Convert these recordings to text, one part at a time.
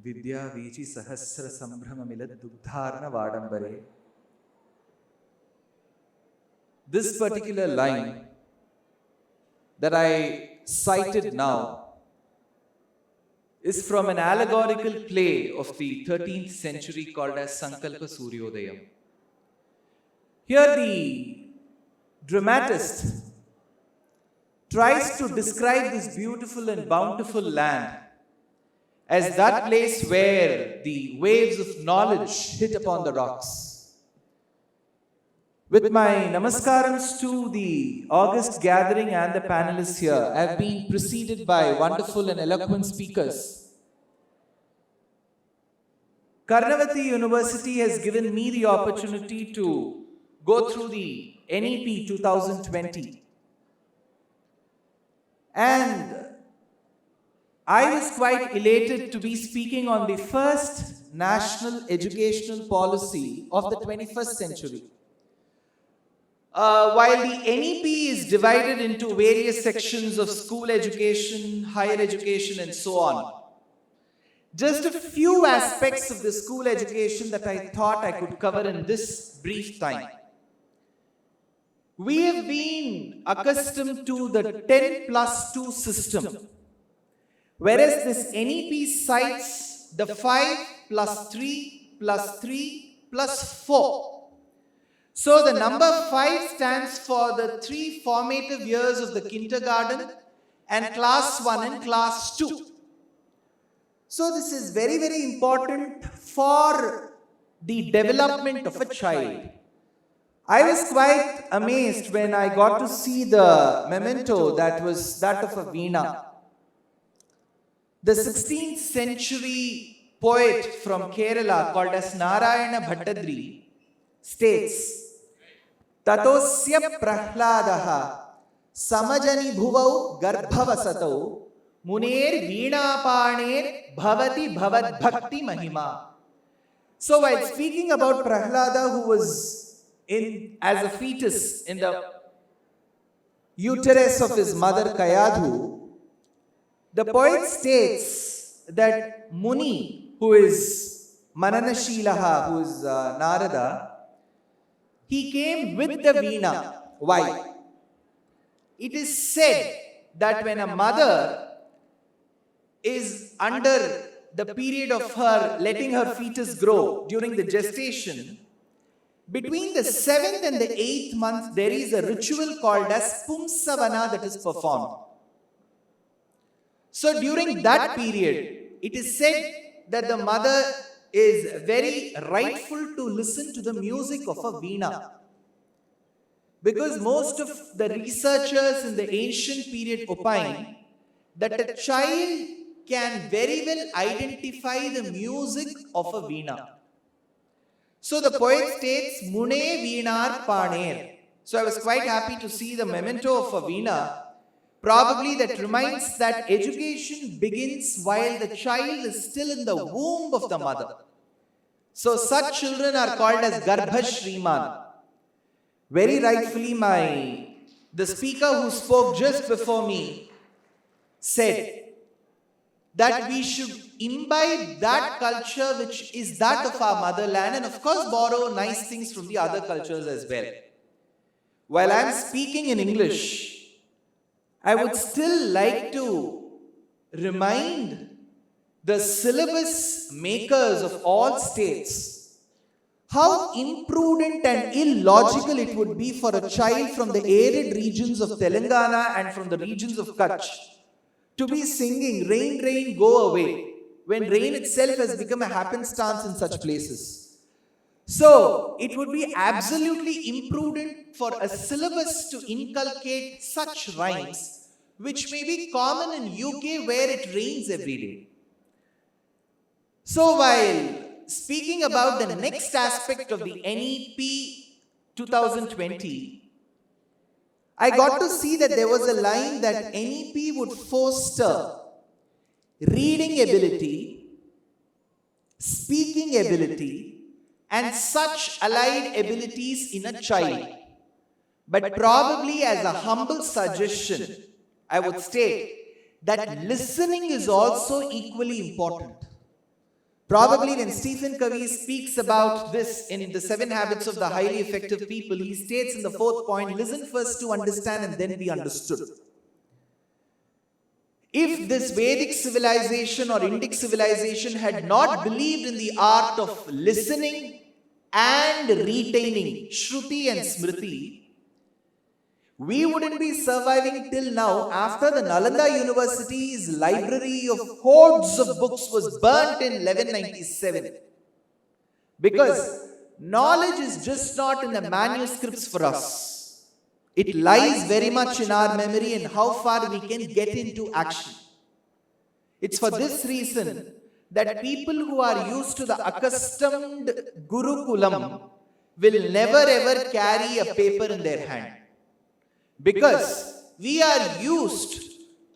Vidya Vichi Sahasra Sambramamila Dugdharna Vadambare. This particular line that I cited now is from an allegorical play of the 13th century called as Sankalpa Suryodayam. Here the dramatist tries to describe this beautiful and bountiful land as that place where the waves of knowledge hit upon the rocks. With my namaskarams to the august gathering and the panelists here, I have been preceded by wonderful and eloquent speakers. Karnavati University has given me the opportunity to go through the NEP 2020. And I was quite elated to be speaking on the first national educational policy of the 21st century. While the NEP is divided into various sections of school education, higher education and so on, just a few aspects of the school education that I thought I could cover in this brief time. We have been accustomed to the 10+2 system, whereas this NEP cites the 5+3+3+4. So the number 5 stands for the 3 formative years of the kindergarten and class 1 and class 2. So this is very, very important for the development of a child. I was quite amazed when I got to see the memento that was that of a veena. The 16th century poet from Kerala called as Narayana Bhattadri states, Tatosya prahladaha samajani bhuvau garbhavasatau muner veenapaner bhavati bhavad bhakti mahima. So while speaking about Prahlada, who was as a fetus in the uterus of his mother Kayadhu, the poet states that Muni, who is Mananashilaha, who is Narada, he came with the veena. Why? It is said that when a mother is under the period of her letting her fetus grow during the gestation, between the 7th and the 8th month, there is a ritual called as Pumsavana that is performed. So during that period, it is said that the mother is very rightful to listen to the music of a veena. Because most of the researchers in the ancient period opine that a child can very well identify the music of a veena. So the poet states, Mune Veenar Paner. So I was quite happy to see the memento of a veena. Probably that reminds that education begins while the child is still in the womb of the mother. So such children are called as Garbha Shriman. Very rightfully, the speaker who spoke just before me said that we should imbibe that culture which is that of our motherland and of course borrow nice things from the other cultures as well. While I am speaking in English, I would still like to remind the syllabus makers of all states how imprudent and illogical it would be for a child from the arid regions of Telangana and from the regions of Kutch to be singing Rain, Rain, Go Away when rain itself has become a happenstance in such places. So it would be absolutely imprudent for a syllabus to inculcate such rhymes which may be common in UK where it rains every day. So while speaking about the next aspect of the NEP 2020, I got to see that there was a line that NEP would foster reading ability, speaking ability, and such allied abilities in a child. But probably as a humble suggestion, I would state that listening is also equally important. Probably when Stephen Covey speaks about this in The 7 Habits of the Highly Effective People, he states in the 4th point, listen first to understand and then be understood. If this Vedic civilization or Indic civilization had not believed in the art of listening and retaining Shruti and Smriti, we wouldn't be surviving till now after the Nalanda University's library of hordes of books was burnt in 1197. Because knowledge is just not in the manuscripts for us. It lies very much in our memory and how far we can get into action. It's for this reason that people who are used to the accustomed Gurukulam will never ever carry a paper in their hand. Because we are used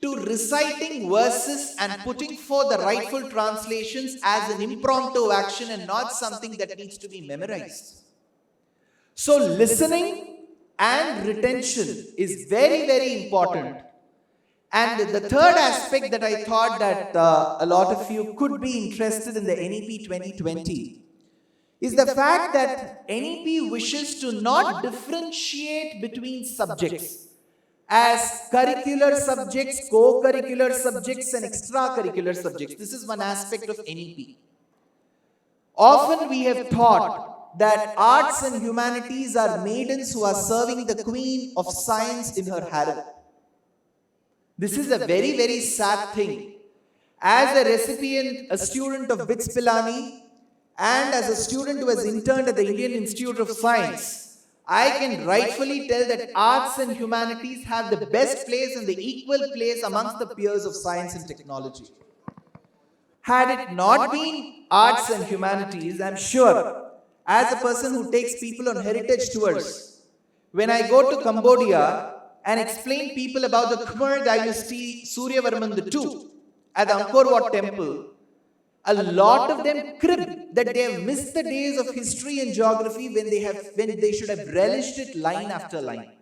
to reciting verses and putting forth the rightful translations as an impromptu action and not something that needs to be memorized. So listening and retention is very, very important. And the third aspect that I thought that a lot of you could be interested in the NEP 2020 is the fact that NEP wishes to not differentiate between subjects as curricular subjects, co-curricular subjects and extracurricular subjects. This is one aspect of NEP. Often we have thought that arts and humanities are maidens who are serving the queen of science in her harem. This is a very, very sad thing. As a recipient, a student of BITS Pilani, and as a student who has interned at the Indian Institute of Science, I can rightfully tell that arts and humanities have the best place and the equal place amongst the peers of science and technology. Had it not been arts and humanities, I'm sure, as a person who takes people on heritage tours, when I go to Cambodia and explain people about the Khmer dynasty, Suryavarman II, at the Angkor Wat temple, a lot of them crib that they have missed the days of history and geography when they should have relished it line after line.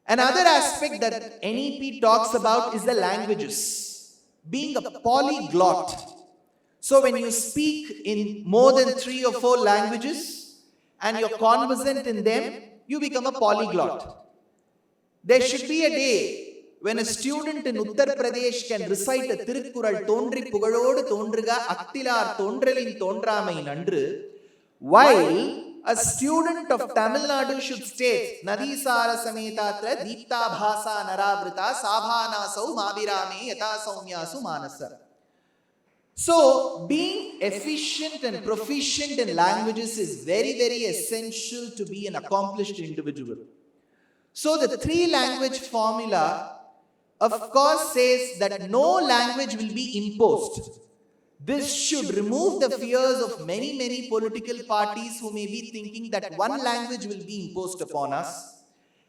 Another aspect that NEP talks about is the languages, being a polyglot. So when you speak in more than 3 or 4 languages and you're conversant in them, you become a polyglot. There should be a day when a student in Uttar Pradesh can recite a Tirukkural Tondri Pugalod Tondriga Aktilar Tondrelin Tondramai Nandru, while a student of Tamil Nadu should state Nadisara Sametatra Deepta Bhasa Naravrita Sabhana Sau Mavirame Yata Saumyasu Manasa. So, being efficient and proficient in languages is very, very essential to be an accomplished individual. So, the 3-language formula of course says that no language will be imposed. This should remove the fears of many, many political parties who may be thinking that one language will be imposed upon us.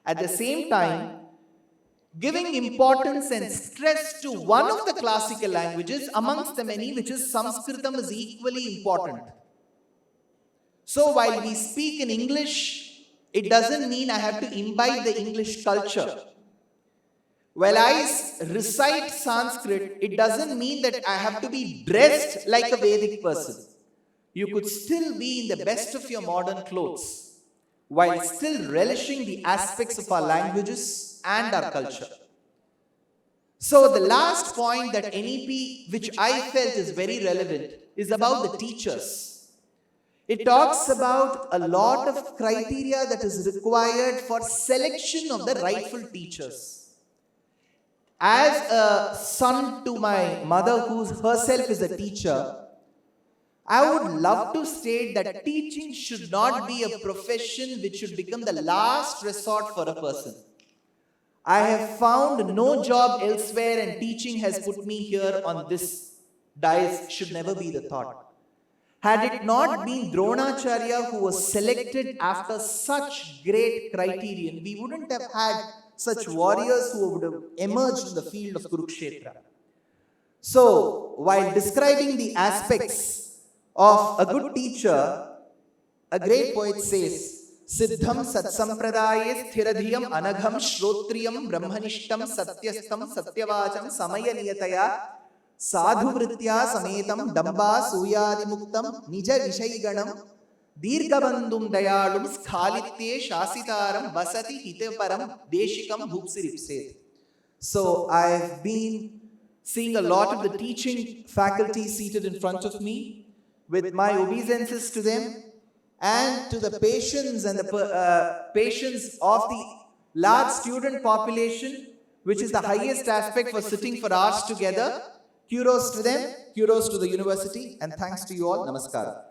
At the same time, giving importance and stress to one of the classical languages amongst the many, which is Sanskritam, is equally important. So while we speak in English, it doesn't mean I have to imbibe the English culture. While I recite Sanskrit, it doesn't mean that I have to be dressed like a Vedic person. You could still be in the best of your modern clothes, while still relishing the aspects of our languages and our culture. So the last point that NEP, which I felt is very relevant, is about the teachers. It talks about a lot of criteria that is required for selection of the rightful teachers. As a son to my mother, who herself is a teacher, I would love to state that teaching should not be a profession which should become the last resort for a person. I have found no job elsewhere and teaching has put me here on this dais should never be the thought. Had it not been Dronacharya who was selected after such great criterion, we wouldn't have had such warriors who would have emerged in the field of Kurukshetra. So, while describing the aspects of a good teacher, a great poet says, Siddham Satsampradaye Thiradhiyam Anagham Shrotriyam Brahmanishtam Satyastam Satyavacham Samaya Niyataya Sadhu Vritya Sametam Damba Suyadi Muktam Nija Vishaiganam Dirgabandum Dayalum Skalitye Shasitaram Vasati Hiteparam Deshikam Bhupsiripset. So I've been seeing a lot of the teaching faculty seated in front of me, with my obeisances to them and to the patience and the patience of the large student population, which is the highest aspect for sitting for hours together. Kudos to them, kudos to the university, and thanks to you all. Namaskar.